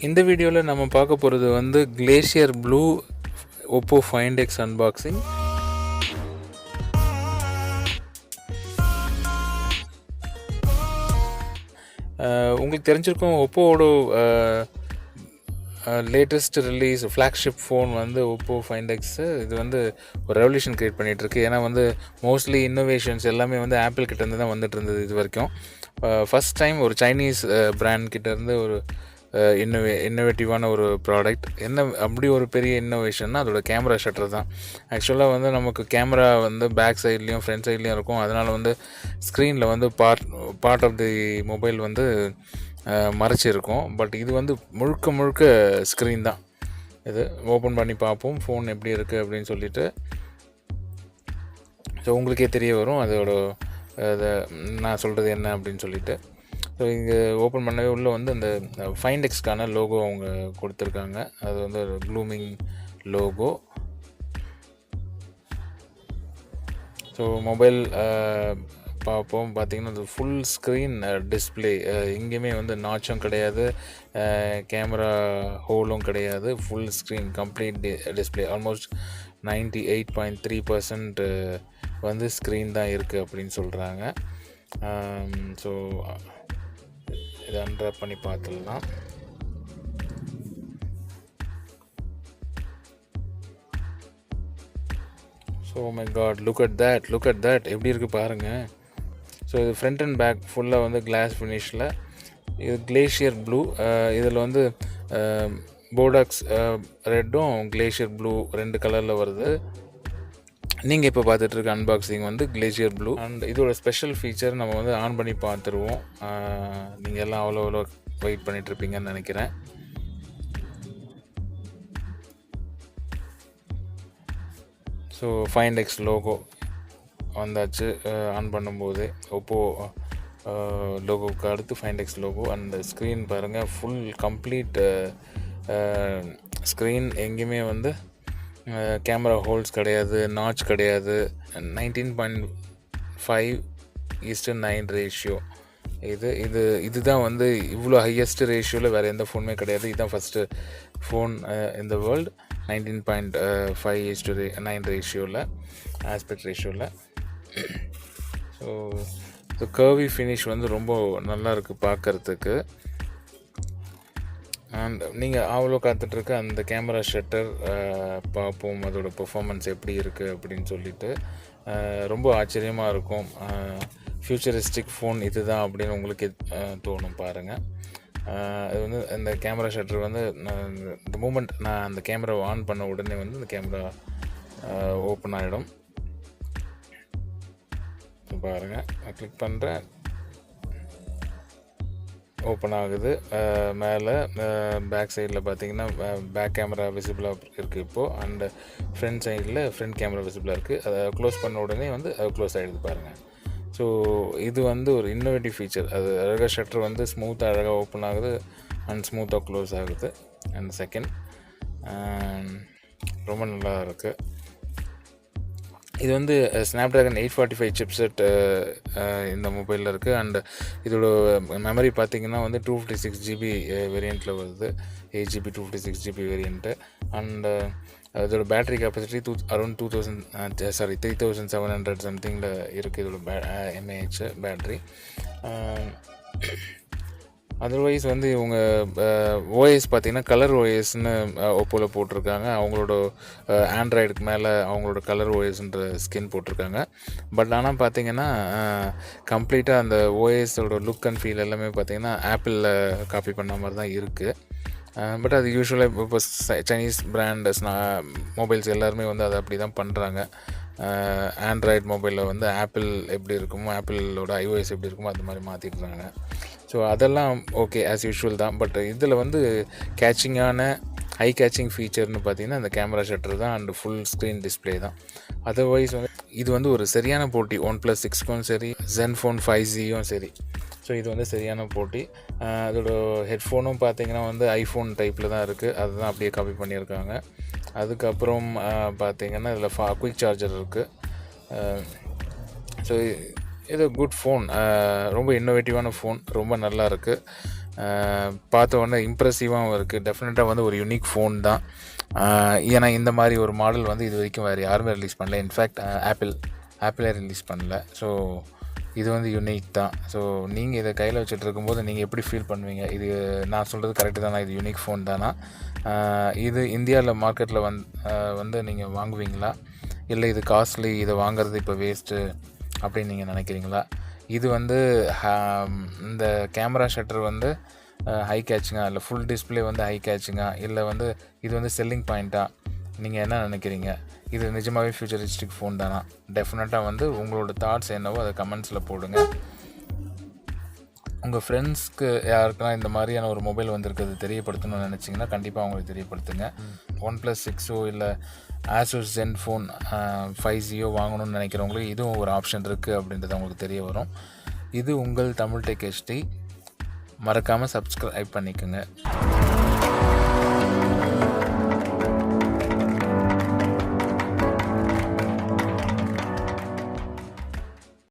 இந்த வீடியோவில் நம்ம பார்க்க போகிறது வந்து Glacier blue Oppo Find X unboxing. உங்களுக்கு தெரிஞ்சிருக்கும் ஒப்போவோட லேட்டஸ்ட் ரிலீஸ் ஃப்ளாக்ஷிப் ஃபோன் வந்து Oppo Find X. இது வந்து ஒரு ரெவல்யூஷன் க்ரியேட் பண்ணிகிட்ருக்கு. ஏன்னா வந்து மோஸ்ட்லி இன்னோவேஷன்ஸ் எல்லாமே வந்து ஆப்பிள் கிட்டேருந்து தான் வந்துட்டு இருந்தது இது வரைக்கும். ஃபஸ்ட் டைம் ஒரு சைனீஸ் பிராண்ட் கிட்டேருந்து ஒரு இன்னோவேட்டிவான ஒரு ப்ராடக்ட். என்ன அப்படி ஒரு பெரிய இன்னோவேஷன்னா அதோட கேமரா ஷட்டர் தான். ஆக்சுவலாக வந்து நமக்கு கேமரா வந்து பேக் சைட்லேயும் ஃப்ரண்ட் சைட்லேயும் இருக்கும். அதனால் வந்து ஸ்க்ரீனில் வந்து பார்ட் ஆஃப் தி மொபைல் வந்து மறைச்சிருக்கும். பட் இது வந்து முழுக்க ஸ்க்ரீன் தான். இது ஓப்பன் பண்ணி பார்ப்போம் ஃபோன் எப்படி இருக்குது அப்படின்னு சொல்லிட்டு. ஸோ உங்களுக்கே தெரிய வரும் அதோட அதை நான் சொல்கிறது என்ன அப்படின்னு சொல்லிட்டு. ஸோ இங்கே ஓப்பன் பண்ணவே உள்ளே வந்து அந்த ஃபைண்ட் எக்ஸ்க்கான லோகோ அவங்க கொடுத்துருக்காங்க. அது வந்து ஒரு ப்ளூமிங் லோகோ. ஸோ மொபைல் பார்ப்போம். பார்த்திங்கன்னா அது ஃபுல் ஸ்க்ரீன் டிஸ்பிளே. எங்கேயுமே வந்து நாச்சும் கிடையாது, கேமரா ஹோலும் கிடையாது. Full screen complete display. Almost 98.3% வந்து ஸ்க்ரீன் தான் இருக்குது அப்படின்னு சொல்கிறாங்க. ஸோ இதை அன்ராப் பண்ணி பார்த்துடலாம். So my god, look at that எப்படி இருக்குது பாருங்கள். ஸோ இது ஃப்ரண்ட் அண்ட் பேக் ஃபுல்லாக வந்து கிளாஸ் ஃபினிஷில். இது கிளேஷியர் ப்ளூ. இதில் வந்து போடாக்ஸ் ரெட்டும் கிளேஷியர் ப்ளூ 2 கலரில் வருது. நீங்கள் இப்போ பார்த்துட்ருக்க அன்பாக்சிங் வந்து கிளேஷியர் ப்ளூ. அண்ட் இதோட ஸ்பெஷல் ஃபீச்சர் நம்ம வந்து ஆன் பண்ணி பார்த்துருவோம். நீங்கள் எல்லாம் அவ்வளோ வெயிட் பண்ணிகிட்ருப்பீங்கன்னு நினைக்கிறேன். ஸோ ஃபைண்ட் எக்ஸ் லோகோ வந்தாச்சு ஆன் பண்ணும்போது. ஒப்போ லோகோவுக்கு அடுத்து ஃபைண்ட் எக்ஸ் லோகோ. அந்த ஸ்க்ரீன் பாருங்கள், ஃபுல் கம்ப்ளீட் ஸ்க்ரீன். எங்கேயுமே வந்து கேமரா ஹோல்ஸ் கிடையாது, நாச் கிடையாது. 19.5:9 ரேஷியோ. இதுதான் வந்து இவ்வளோ ஹையஸ்ட் ரேஷியோவில் வேறு எந்த ஃபோனுமே கிடையாது. இதுதான் ஃபஸ்ட்டு ஃபோன் இந்த வேர்ல்டு 19.5:9 ரேஷியோவில், ஆஸ்பெக்ட் ரேஷியோவில். ஸோ இந்த கர்வி ஃபினிஷ் வந்து ரொம்ப நல்லா இருக்குது பார்க்குறதுக்கு. அண்ட் நீங்கள் அவ்வளோ காத்துட்ருக்க அந்த கேமரா ஷட்டர் பார்ப்போம் அதோட பெர்ஃபார்மன்ஸ் எப்படி இருக்குது அப்படின்னு சொல்லிட்டு. ரொம்ப ஆச்சரியமாக இருக்கும். ஃப்யூச்சரிஸ்டிக் ஃபோன் இது தான் அப்படின்னு உங்களுக்கு தோணும் பாருங்கள். அது வந்து இந்த கேமரா ஷட்டர் வந்து இந்த மூமெண்ட் நான் அந்த கேமரா ஆன் பண்ண உடனே வந்து இந்த கேமரா ஓப்பன் ஆகிடும். பாருங்கள், நான் கிளிக் பண்ணுறேன், ஓப்பன் ஆகுது. மேலே பேக் சைடில் பார்த்தீங்கன்னா பேக் கேமரா விசிபிளாக இருக்குது இப்போது. அண்டு ஃப்ரண்ட் சைடில் ஃப்ரண்ட் கேமரா விசிபிளாக இருக்குது. அதை க்ளோஸ் பண்ண உடனே வந்து அது க்ளோஸ் ஆகிடுது பாருங்கள். ஸோ இது வந்து ஒரு இன்னோவேட்டிவ் ஃபீச்சர். அது அழகாக ஷட்டர் வந்து ஸ்மூத்தாக அழகாக ஓப்பன் ஆகுது அண்ட் ஸ்மூத்தாக க்ளோஸ் ஆகுது. அண்ட் செகண்ட் ரொம்ப நல்லா இருக்குது. இது வந்து ஸ்னாப்ட்ராகன் 845 சிப்செட் இந்த மொபைலில் இருக்குது. அண்ட் இதோட மெமரி பார்த்திங்கன்னா வந்து 256 GB வேரியண்ட்டில் வருது. 8 GB 256 GB வேரியண்ட்டு. அண்டு இதோட பேட்ரி கெப்பாசிட்டி அரௌண்ட் 3700 சம்திங்கில் இருக்குது இதோட mAh பேட்ரி. அதர்வைஸ் வந்து இவங்க ஓஎஸ் பார்த்திங்கன்னா கலர் ஓஎஸ்ன்னு ஒப்போவில் போட்டிருக்காங்க. அவங்களோட ஆண்ட்ராய்டுக்கு மேலே அவங்களோட கலர் ஓஎஸ்ன்ற ஸ்கின் போட்டிருக்காங்க. பட் ஆனால் பார்த்திங்கன்னா கம்ப்ளீட்டாக அந்த ஓஎஸோட லுக் அண்ட் ஃபீல் எல்லாமே பார்த்திங்கன்னா ஆப்பிளில் காப்பி பண்ண மாதிரி தான் இருக்குது. பட் அது யூஸ்வலாக இப்போ சைனீஸ் பிராண்டஸ் மொபைல்ஸ் எல்லாருமே வந்து அதை அப்படி தான் பண்ணுறாங்க. ஆண்ட்ராய்டு மொபைலில் வந்து ஆப்பிள் எப்படி இருக்குமோ, ஆப்பிளோட iOS எப்படி இருக்குமோ அது மாதிரி மாற்றிடுறாங்க. ஸோ அதெல்லாம் ஓகே ஆஸ் யூஷுவல் தான். பட் இதில் வந்து ஹை கேச்சிங் ஃபீச்சர்னு பார்த்திங்கன்னா அந்த கேமரா ஷட்டர் தான் அண்டு ஃபுல் ஸ்க்ரீன் டிஸ்பிளே தான். அதர்வைஸ் வந்து இது வந்து ஒரு சரியான போட்டி. OnePlus 6க்கும் சரி, ZenFone 5Gயும் சரி. ஸோ இது வந்து சரியான போட்டி. அதோட ஹெட்ஃபோனும் பார்த்திங்கன்னா வந்து ஐஃபோன் டைப்பில் தான் இருக்குது. அதுதான் அப்படியே காப்பி பண்ணியிருக்காங்க. அதுக்கப்புறம் பார்த்திங்கன்னா இதில் குயிக் சார்ஜர் இருக்குது. ஸோ இது குட் ஃபோன், ரொம்ப இன்னோவேட்டிவான ஃபோன், ரொம்ப நல்லா இருக்குது. பார்த்த உடனே இம்ப்ரெசிவாகவும் இருக்குது. டெஃபினட்டாக வந்து ஒரு யூனிக் ஃபோன் தான். ஏன்னா இந்த மாதிரி ஒரு மாடல் வந்து இது வரைக்கும் வேறு யாருமே ரிலீஸ் பண்ணல. இன்ஃபேக்ட் ஆப்பிளே ரிலீஸ் பண்ணல. ஸோ இது வந்து யுனிக் தான். ஸோ நீங்கள் இதை கையில் வச்சுட்டு இருக்கும்போது நீங்கள் எப்படி ஃபீல் பண்ணுவீங்க? இது நான் சொல்கிறது கரெக்டு தானா? இது யூனிக் ஃபோன் தானா? இது இந்தியாவில் மார்க்கெட்டில் வந்து நீங்கள் வாங்குவீங்களா? இல்லை இது காஸ்ட்லி, இதை வாங்குறது இப்போ வேஸ்ட்டு அப்படின்னு நீங்கள் நினைக்கிறீங்களா? இது வந்து இந்த கேமரா ஷட்டர் வந்து ஹை கேட்சிங்கா, இல்லை ஃபுல் டிஸ்பிளே வந்து ஹை கேட்சிங்கா, இல்லை வந்து இது வந்து செல்லிங் பாயிண்ட்டாக நீங்கள் என்ன நினைக்கிறீங்க? இது நிஜமாகவே ஃபியூச்சரிஸ்டிக் ஃபோன் தானா? டெஃபினட்டாக வந்து உங்களோட தாட்ஸ் என்னவோ அதை கமெண்ட்ஸில் போடுங்க. உங்கள் ஃப்ரெண்ட்ஸ்க்கு யாருக்கெல்லாம் இந்த மாதிரியான ஒரு மொபைல் வந்திருக்கிறது தெரியப்படுத்தணும்னு நினச்சிங்கன்னா கண்டிப்பாக அவங்களுக்கு தெரியப்படுத்துங்க. OnePlus 6 இல்லை Asus ZenFone 5G வாங்கணும்னு நினைக்கிறவங்களுக்கு இதுவும் ஒரு ஆப்ஷன் இருக்குது அப்படின்றது அவங்களுக்கு தெரிய வரும். இது உங்கள் தமிழ் டெக் HD. மறக்காமல் சப்ஸ்கிரைப் பண்ணிக்கோங்க.